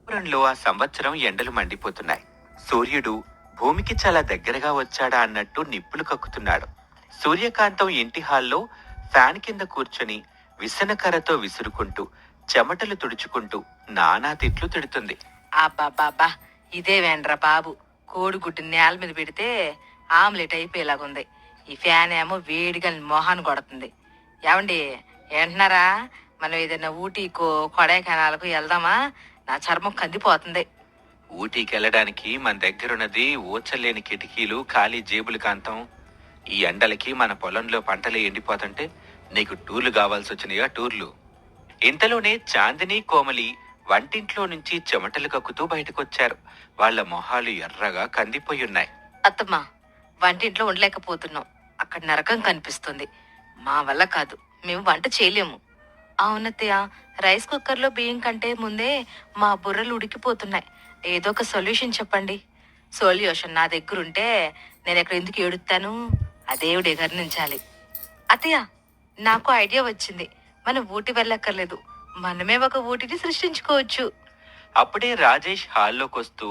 పురంలో ఆ సంవత్సరం ఎండలు మండిపోతున్నాయి. సూర్యుడు భూమికి చాలా దగ్గరగా వచ్చాడా అన్నట్టు నిప్పులు కక్కుతున్నాడు. సూర్యకాంతం ఇంటి హాల్లో ఫ్యాన్ కింద కూర్చొని విసనకర్రతో విసురుకుంటూ చెమటలు తుడుచుకుంటూ నానా తిట్లు తిడుతుంది. అబ్బాబ్బాబ్బా, ఇదే వెండ్రా బాబు. కోడిగుడ్డు నేల మీద పెడితే ఆమ్లెట్ అయిపోయేలాగుంది. ఈ ఫ్యాన్ ఏమో వేడిగా మొహాన్ని కొడుతుంది. ఏమండి, ఏంటన్నారా? మనం ఏదైనా ఊటీకో కొడైకెనాలకు వెళ్దామా? నా చర్మం కందిపోతుంది. ఊటీకి వెళ్ళడానికి మన దగ్గరున్నది ఓచల్లేని కిటికీలు, ఖాళీ జేబులు కాంతం. ఈ ఎండలకి మన పొలంలో పంటలే ఎండిపోతుంటే నీకు టూర్లు కావాల్సి వచ్చినాయా టూర్లు? ఇంతలోనే చాందిని, కోమలి వంటింట్లో నుంచి చెమటలు కక్కుతూ బయటకొచ్చారు. వాళ్ళ మొహాలు ఎర్రగా కందిపోయున్నాయి. అత్తమ్మా, వంటింట్లో ఉండలేకపోతున్నాం. అక్కడ నరకం కనిపిస్తుంది. మా వల్ల కాదు, మేము వంట చేయలేము. అవునత్తయ్య, రైస్ కుక్కర్లో బియ్యం కంటే ముందే మా బుర్రలు ఉడికిపోతున్నాయి. ఏదో ఒక సొల్యూషన్ చెప్పండి. సొల్యూషన్ నా దగ్గరుంటే నేను ఎక్కడ ఎందుకు ఏడుస్తాను? అదేవిడే గర్ణించాలి. అత్తయ్య, నాకు ఐడియా వచ్చింది. మనం ఊటి వెళ్ళక్కర్లేదు, మనమే ఒక ఊటిని సృష్టించుకోవచ్చు. అప్పుడే రాజేష్ హాల్లోకొస్తూ,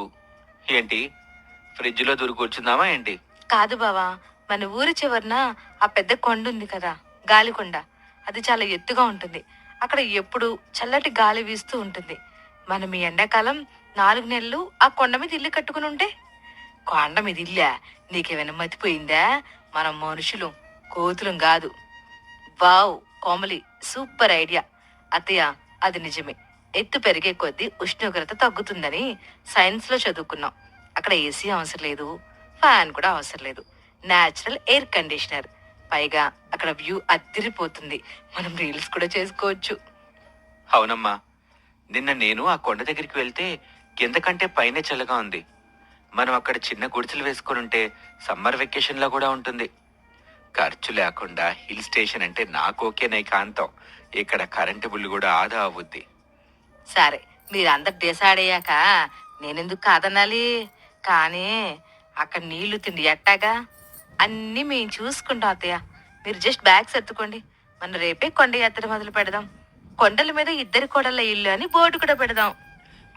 ఏంటి ఫ్రిడ్జ్లో దూరి కూర్చుందామా ఏంటి? కాదు బావా, మన ఊరి చివరన ఆ పెద్ద కొండ ఉంది కదా, గాలికొండ. అది చాలా ఎత్తుగా ఉంటుంది. అక్కడ ఎప్పుడు చల్లటి గాలి వీస్తూ ఉంటుంది. మనం ఈ ఎండాకాలం 4 నెలలు ఆ కొండ మీద ఇల్లు కట్టుకుని ఉంటే. కొండ మీద ఇల్లా? నీకేమైనా మతిపోయిందా? మనం మనుషులు, కోతులం కాదు. Wow Komali, super idea. అత్తయ్య, అది నిజమే. ఎత్తు పెరిగే కొద్దీ ఉష్ణోగ్రత తగ్గుతుందని సైన్స్ లో చదువుకున్నాం. అక్కడ ఏసీ అవసరం లేదు, ఫ్యాన్ కూడా అవసరం లేదు. Natural air conditioner. పైగా అక్కడ వ్యూ అదిరిపోతుంది. మనం రీల్స్ కూడా చేసుకోవచ్చు. అవునమ్మా, నిన్న నేను ఆ కొండ దగ్గరికి వెళ్తే కింద కంటే పైనే చల్లగా ఉంది. మనం అక్కడ చిన్న గుడిసెలు వేసుకొని ఉంటే సమ్మర్ వెకేషన్ లా కూడా ఉంటుంది. ఖర్చు లేకుండా హిల్ స్టేషన్ అంటే నాకు ఓకేనే కాంతం. ఇక్కడ కరెంటు బిల్లు కూడా ఆదా అవుద్ది. సరే, మీరందరు డిసైడ్ అయ్యాక నేనెందుకు కాదనాలి? కానీ అక్కడ నీళ్లు తిండి ఎట్టాగా? అన్నీ మేము చూసుకుంటాం అత్తయ్య. మీరు జస్ట్ బ్యాగ్స్ ఎత్తుకోండి. మనం రేపే కొండ యాత్ర మొదలు పెడదాం. కొండల మీద ఇద్దరి కోడళ్ళ ఇల్లు అని బోర్డు కూడా పెడదాం.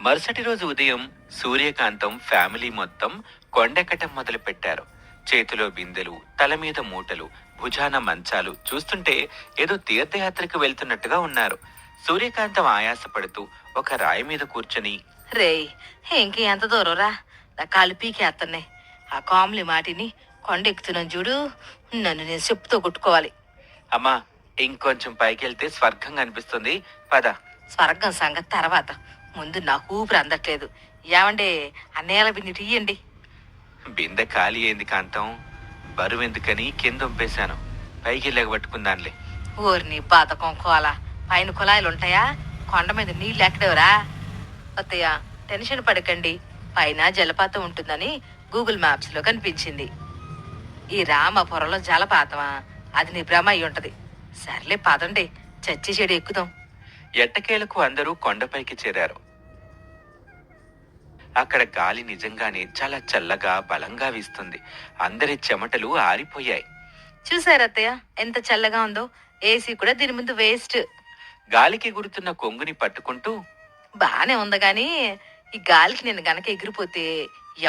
మరుసటి రోజు ఉదయం సూర్యకాంతం ఫ్యామిలీ మొత్తం కొండెక్కటం మొదలు పెట్టారు. చేతిలో బిందెలు, తల మీద మూటలు, భుజాన మంచాలు చూస్తుంటే ఏదో తీర్థయాత్రకు వెళ్తున్నట్టుగా ఉన్నారు. సూర్యకాంతం ఆయాసపడుతూ ఒక రాయి మీద కూర్చొని, రేయ్, ఇంకే ఎంత దూరం రా, నా కాలు పీకేస్తున్నాయి. ఆ కామ్లీ మాటిని కొండ ఎక్కుతున్నాను చూడు, నన్ను నేను చెప్పుతో కొట్టుకోవాలి. అమ్మా ఇంకొంచెం పైకెళ్తే స్వర్గం కనిపిస్తుంది, పద. స్వర్గం సంగతి తర్వాత, ముందు నాకు ఊపిరి అందట్లేదు. ఏమండే, అన్నేళ్ళ బిన్ని తీయండి. బిందె ఖాళీ అయింది కాంతం. బరువెందుకని కింద ఉంపేశాను, పైకి పట్టుకుందాన్లే. ఊరిని బాతకం కోల, పైన కుళాయిలు ఉంటాయా? కొండ మీద నీళ్ళు ఎక్కడేవరా? అత్తయ్య, టెన్షన్ పడకండి. పైన జలపాతం ఉంటుందని గూగుల్ మ్యాప్స్ లో కనిపించింది. ఈ రామపురంలో జలపాతమా? అది నీ భ్రమ అయి ఉంటది. సర్లే పదండి, చచ్చి చెడు ఎక్కుదాం. ఎట్టకేలకు అందరూ కొండపైకి చేరారు. అక్కడ గాలి నిజంగానే చాలా చల్లగా బలంగా వీస్తుంది. అందరి చెమటలు ఆరిపోయాయి. చూసారత్తయ్య, ఎంత చల్లగా ఉందో. ఏసీ కూడా దీని ముందు వేస్ట్. గాలికి గురుతున్న కొంగుని పట్టుకుంటూ, బానే ఉంది గాని ఈ గాలికి నేను గనక ఎగిరిపోతే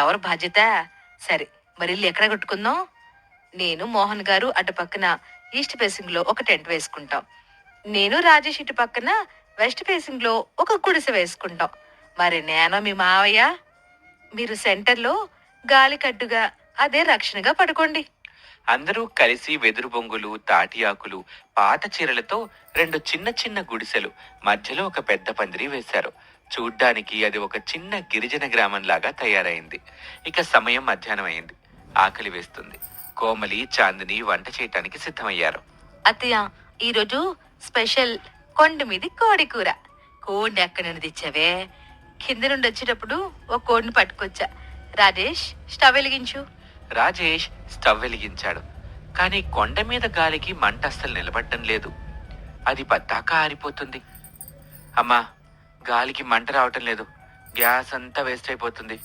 ఎవరు బాధ్యత? సరే, మరి ఇల్లు ఎక్కడ కట్టుకుందాం? నేను మోహన్ గారు అటు పక్కన ఈస్ట్ ఫేసింగ్ లో ఒక టెంట్ వేసుకుంటాం. నేను రాజేష్ ఇటు పక్కన వెస్ట్ ఫేసింగ్ లో ఒక గుడిసె వేసుకుంటాం. మరి నేను మీ మావయ్య మీరు సెంటర్ లో గాలి కడ్డుగా, అదే రక్షణగా పడుకోండి. అందరూ కలిసి వెదురు బొంగులు, తాటి ఆకులు, పాత చీరలతో 2 చిన్న చిన్న గుడిసెలు, మధ్యలో ఒక పెద్ద పందిరి వేశారు. చూడ్డానికి అది ఒక చిన్న గిరిజన గ్రామంలాగా తయారైంది. ఇక సమయం మధ్యాహ్నం అయింది. ఆకలి వేస్తుంది. కోమలి, చాందిని వంట చేయటానికి సిద్ధమయ్యారు. అత్తయ్య, ఈరోజు స్పెషల్ కొండ మీది కోడి కూర. కోడిని ఎక్కడి నుండి తెచ్చావే? కింద నుండి వచ్చేటప్పుడు ఒక కోడిని పట్టుకొచ్చా. రాజేష్, స్టవ్ వెలిగించు. రాజేష్ స్టవ్ వెలిగించాడు. కానీ కొండ మీద గాలికి మంట అస్సలు నిలబడటం లేదు. అది పద్దాకా ఆరిపోతుంది. అమ్మా, గాలికి మంట రావటం లేదు. గ్యాస్ అంతా వేస్ట్ అయిపోతుంది.